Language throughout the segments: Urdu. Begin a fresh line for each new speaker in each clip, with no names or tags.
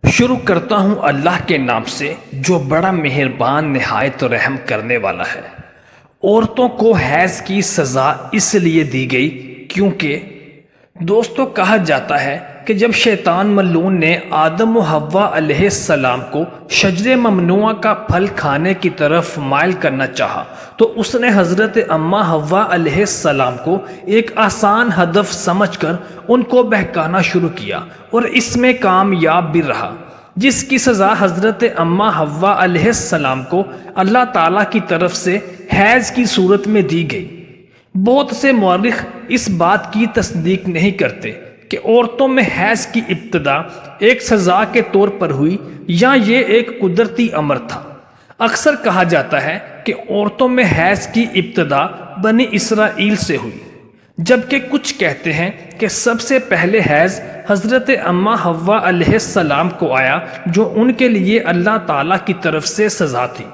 شروع کرتا ہوں اللہ کے نام سے جو بڑا مہربان نہایت رحم کرنے والا ہے۔ عورتوں کو حیض کی سزا اس لیے دی گئی کیونکہ دوستو کہا جاتا ہے کہ جب شیطان ملعون نے آدم و حوا علیہ السلام کو شجر ممنوعہ کا پھل کھانے کی طرف مائل کرنا چاہا تو اس نے حضرت اماں حوا علیہ السلام کو ایک آسان ہدف سمجھ کر ان کو بہکانا شروع کیا اور اس میں کامیاب بھی رہا، جس کی سزا حضرت اماں حوا علیہ السلام کو اللہ تعالیٰ کی طرف سے حیض کی صورت میں دی گئی۔ بہت سے مورخ اس بات کی تصدیق نہیں کرتے کہ عورتوں میں حیض کی ابتدا ایک سزا کے طور پر ہوئی یا یہ ایک قدرتی امر تھا۔ اکثر کہا جاتا ہے کہ عورتوں میں حیض کی ابتدا بنی اسرائیل سے ہوئی، جبکہ کچھ کہتے ہیں کہ سب سے پہلے حیض حضرت اماں حوا علیہ السلام کو آیا، جو ان کے لیے اللہ تعالیٰ کی طرف سے سزا تھی۔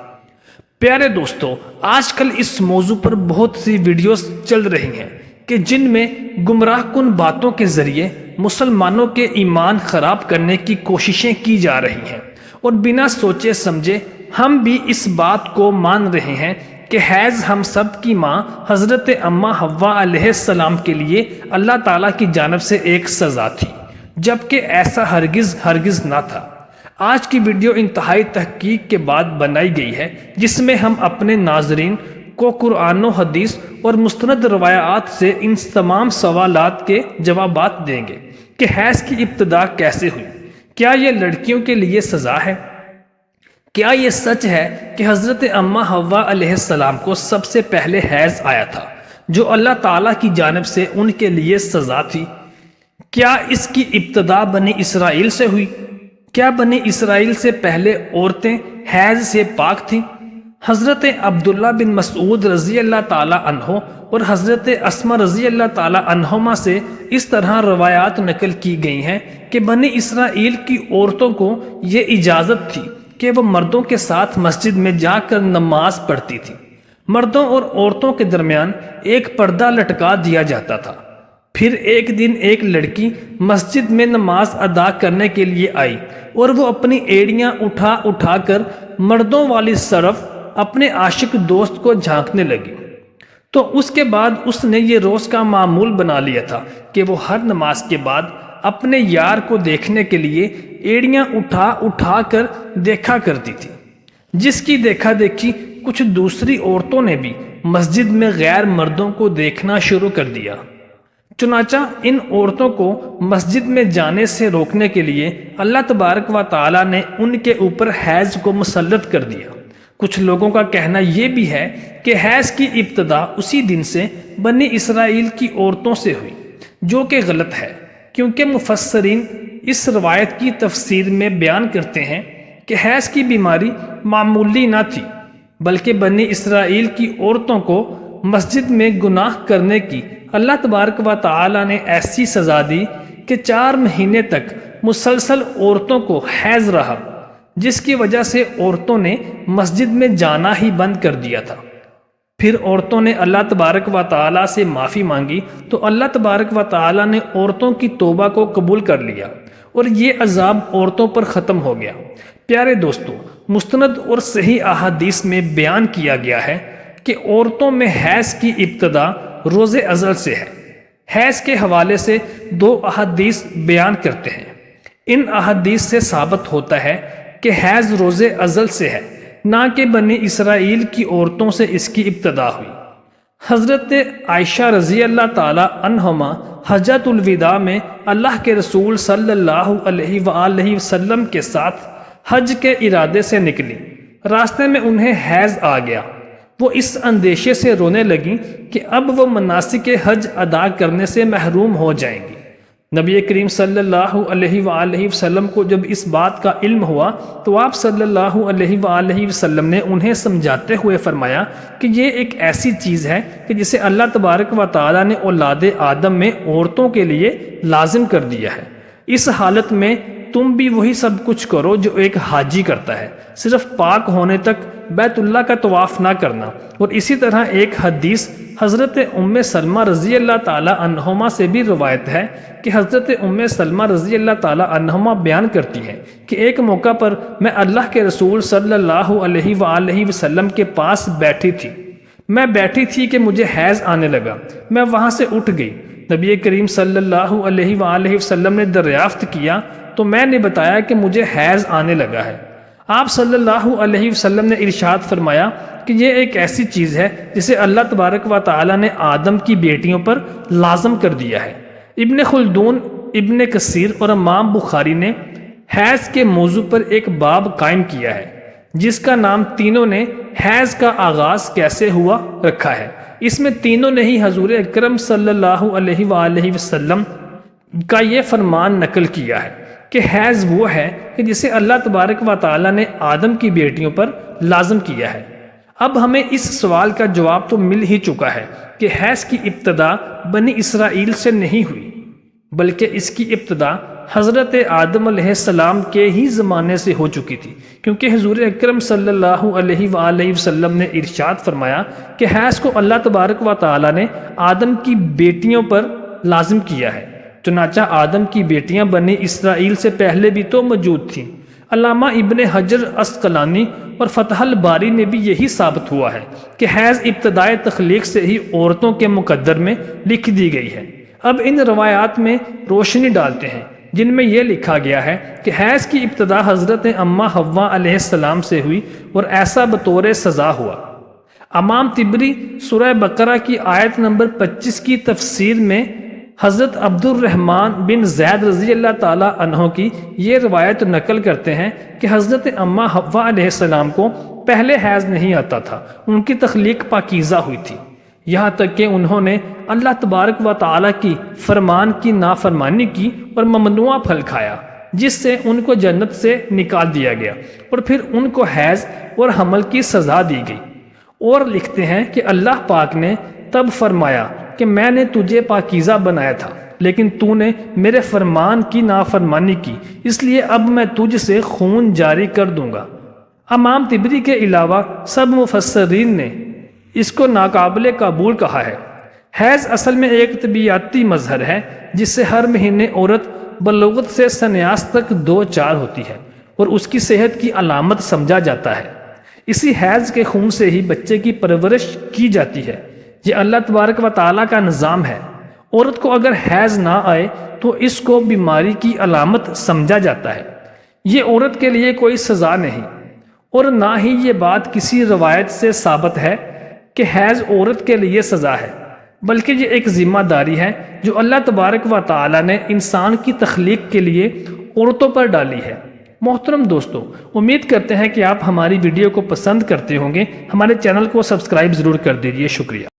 پیارے دوستو، آج کل اس موضوع پر بہت سی ویڈیوز چل رہی ہیں کہ جن میں گمراہ کن باتوں کے ذریعے مسلمانوں کے ایمان خراب کرنے کی کوششیں کی جا رہی ہیں، اور بنا سوچے سمجھے ہم بھی اس بات کو مان رہے ہیں کہ حیض ہم سب کی ماں حضرت اماں حوا علیہ السلام کے لیے اللہ تعالیٰ کی جانب سے ایک سزا تھی، جبکہ ایسا ہرگز نہ تھا۔ آج کی ویڈیو انتہائی تحقیق کے بعد بنائی گئی ہے، جس میں ہم اپنے ناظرین کو قرآن و حدیث اور مستند روایات سے ان تمام سوالات کے جوابات دیں گے کہ حیض کی ابتدا کیسے ہوئی، کیا یہ لڑکیوں کے لیے سزا ہے، کیا یہ سچ ہے کہ حضرت اماں حوا علیہ السلام کو سب سے پہلے حیض آیا تھا جو اللہ تعالیٰ کی جانب سے ان کے لیے سزا تھی، کیا اس کی ابتدا بنی اسرائیل سے ہوئی، کیا بنی اسرائیل سے پہلے عورتیں حیض سے پاک تھیں۔ حضرت عبداللہ بن مسعود رضی اللہ تعالیٰ عنہ اور حضرت اسما رضی اللہ تعالیٰ عنہما سے اس طرح روایات نقل کی گئی ہیں کہ بنی اسرائیل کی عورتوں کو یہ اجازت تھی کہ وہ مردوں کے ساتھ مسجد میں جا کر نماز پڑھتی تھی۔ مردوں اور عورتوں کے درمیان ایک پردہ لٹکا دیا جاتا تھا۔ پھر ایک دن ایک لڑکی مسجد میں نماز ادا کرنے کے لیے آئی اور وہ اپنی ایڑیاں اٹھا کر مردوں والی طرف اپنے عاشق دوست کو جھانکنے لگی، تو اس کے بعد اس نے یہ روز کا معمول بنا لیا تھا کہ وہ ہر نماز کے بعد اپنے یار کو دیکھنے کے لیے ایڑیاں اٹھا کر دیکھا کرتی تھی، جس کی دیکھا دیکھی کچھ دوسری عورتوں نے بھی مسجد میں غیر مردوں کو دیکھنا شروع کر دیا۔ چنانچہ ان عورتوں کو مسجد میں جانے سے روکنے کے لیے اللہ تبارک و تعالیٰ نے ان کے اوپر حیض کو مسلط کر دیا۔ کچھ لوگوں کا کہنا یہ بھی ہے کہ حیض کی ابتدا اسی دن سے بنی اسرائیل کی عورتوں سے ہوئی، جو کہ غلط ہے، کیونکہ مفسرین اس روایت کی تفسیر میں بیان کرتے ہیں کہ حیض کی بیماری معمولی نہ تھی، بلکہ بنی اسرائیل کی عورتوں کو مسجد میں گناہ کرنے کی اللہ تبارک و تعالیٰ نے ایسی سزا دی کہ 4 مہینے تک مسلسل عورتوں کو حیض رہا، جس کی وجہ سے عورتوں نے مسجد میں جانا ہی بند کر دیا تھا۔ پھر عورتوں نے اللہ تبارک و تعالیٰ سے معافی مانگی تو اللہ تبارک و تعالیٰ نے عورتوں کی توبہ کو قبول کر لیا اور یہ عذاب عورتوں پر ختم ہو گیا۔ پیارے دوستو، مستند اور صحیح احادیث میں بیان کیا گیا ہے کہ عورتوں میں حیض کی ابتدا روز ازل سے ہے۔ حیض کے حوالے سے 2 احادیث بیان کرتے ہیں۔ ان احادیث سے ثابت ہوتا ہے کہ حیض روز ازل سے ہے، نہ کہ بنی اسرائیل کی عورتوں سے اس کی ابتدا ہوئی۔ حضرت عائشہ رضی اللہ تعالی عنہما حجۃ الوداع میں اللہ کے رسول صلی اللہ علیہ وآلہ وسلم کے ساتھ حج کے ارادے سے نکلی۔ راستے میں انہیں حیض آ گیا۔ وہ اس اندیشے سے رونے لگیں کہ اب وہ مناسک حج ادا کرنے سے محروم ہو جائیں گی۔ نبی کریم صلی اللہ علیہ وآلہ وسلم کو جب اس بات کا علم ہوا تو آپ صلی اللہ علیہ وآلہ وسلم نے انہیں سمجھاتے ہوئے فرمایا کہ یہ ایک ایسی چیز ہے کہ جسے اللہ تبارک و تعالیٰ نے اولاد آدم میں عورتوں کے لیے لازم کر دیا ہے۔ اس حالت میں تم بھی وہی سب کچھ کرو جو ایک حاجی کرتا ہے، صرف پاک ہونے تک بیت اللہ کا طواف نہ کرنا۔ اور اسی طرح ایک حدیث حضرت ام سلمہ رضی اللہ تعالیٰ عنہما سے بھی روایت ہے کہ حضرت ام سلمہ رضی اللہ تعالیٰ عنہما بیان کرتی ہیں کہ ایک موقع پر میں اللہ کے رسول صلی اللہ علیہ وآلہ وسلم کے پاس بیٹھی تھی کہ مجھے حیض آنے لگا۔ میں وہاں سے اٹھ گئی۔ نبی کریم صلی اللہ علیہ وآلہ وسلم نے دریافت کیا تو میں نے بتایا کہ مجھے حیض آنے لگا ہے۔ آپ صلی اللہ علیہ وسلم نے ارشاد فرمایا کہ یہ ایک ایسی چیز ہے جسے اللہ تبارک و تعالی نے آدم کی بیٹیوں پر لازم کر دیا ہے۔ ابن خلدون، ابن کثیر اور امام بخاری نے حیض کے موضوع پر ایک باب قائم کیا ہے جس کا نام تینوں نے حیض کا آغاز کیسے ہوا رکھا ہے۔ اس میں تینوں نے ہی حضور اکرم صلی اللہ علیہ وآلہ وسلم کا یہ فرمان نقل کیا ہے کہ حیض وہ ہے کہ جسے اللہ تبارک و تعالی نے آدم کی بیٹیوں پر لازم کیا ہے۔ اب ہمیں اس سوال کا جواب تو مل ہی چکا ہے کہ حیض کی ابتدا بنی اسرائیل سے نہیں ہوئی بلکہ اس کی ابتدا حضرت آدم علیہ السلام کے ہی زمانے سے ہو چکی تھی، کیونکہ حضور اکرم صلی اللہ علیہ وآلہ وسلم نے ارشاد فرمایا کہ حیض کو اللہ تبارک و تعالی نے آدم کی بیٹیوں پر لازم کیا ہے۔ چنانچہ آدم کی بیٹیاں بنی اسرائیل سے پہلے بھی تو موجود تھیں۔ علامہ ابن حجر عسقلانی اور فتح الباری نے بھی یہی ثابت ہوا ہے کہ حیض ابتدائے تخلیق سے ہی عورتوں کے مقدر میں لکھ دی گئی ہے۔ اب ان روایات میں روشنی ڈالتے ہیں جن میں یہ لکھا گیا ہے کہ حیض کی ابتدا حضرت اماں حوا علیہ السلام سے ہوئی اور ایسا بطور سزا ہوا۔ امام طبری سورہ بقرہ کی آیت نمبر 25 کی تفسیر میں حضرت عبد الرحمن بن زید رضی اللہ تعالیٰ عنہ کی یہ روایت نقل کرتے ہیں کہ حضرت اماں حوا علیہ السلام کو پہلے حیض نہیں آتا تھا، ان کی تخلیق پاکیزہ ہوئی تھی، یہاں تک کہ انہوں نے اللہ تبارک و تعالیٰ کی فرمان کی نافرمانی کی اور ممنوع پھل کھایا جس سے ان کو جنت سے نکال دیا گیا اور پھر ان کو حیض اور حمل کی سزا دی گئی۔ اور لکھتے ہیں کہ اللہ پاک نے تب فرمایا کہ میں نے تجھے پاکیزہ بنایا تھا لیکن تو نے میرے فرمان کی نافرمانی کی، اس لیے اب میں تجھ سے خون جاری کر دوں گا۔ امام طبری کے علاوہ سب مفسرین نے اس کو ناقابل قبول کہا ہے۔ حیض اصل میں ایک طبیعیاتی مظہر ہے جس سے ہر مہینے عورت بلوغت سے سنیاس تک 2-4 ہوتی ہے اور اس کی صحت کی علامت سمجھا جاتا ہے۔ اسی حیض کے خون سے ہی بچے کی پرورش کی جاتی ہے۔ یہ اللہ تبارک و تعالیٰ کا نظام ہے۔ عورت کو اگر حیض نہ آئے تو اس کو بیماری کی علامت سمجھا جاتا ہے۔ یہ عورت کے لیے کوئی سزا نہیں اور نہ ہی یہ بات کسی روایت سے ثابت ہے کہ حیض عورت کے لیے سزا ہے، بلکہ یہ ایک ذمہ داری ہے جو اللہ تبارک و تعالیٰ نے انسان کی تخلیق کے لیے عورتوں پر ڈالی ہے۔ محترم دوستو، امید کرتے ہیں کہ آپ ہماری ویڈیو کو پسند کرتے ہوں گے۔ ہمارے چینل کو سبسکرائب ضرور کر دیجیے۔ شکریہ۔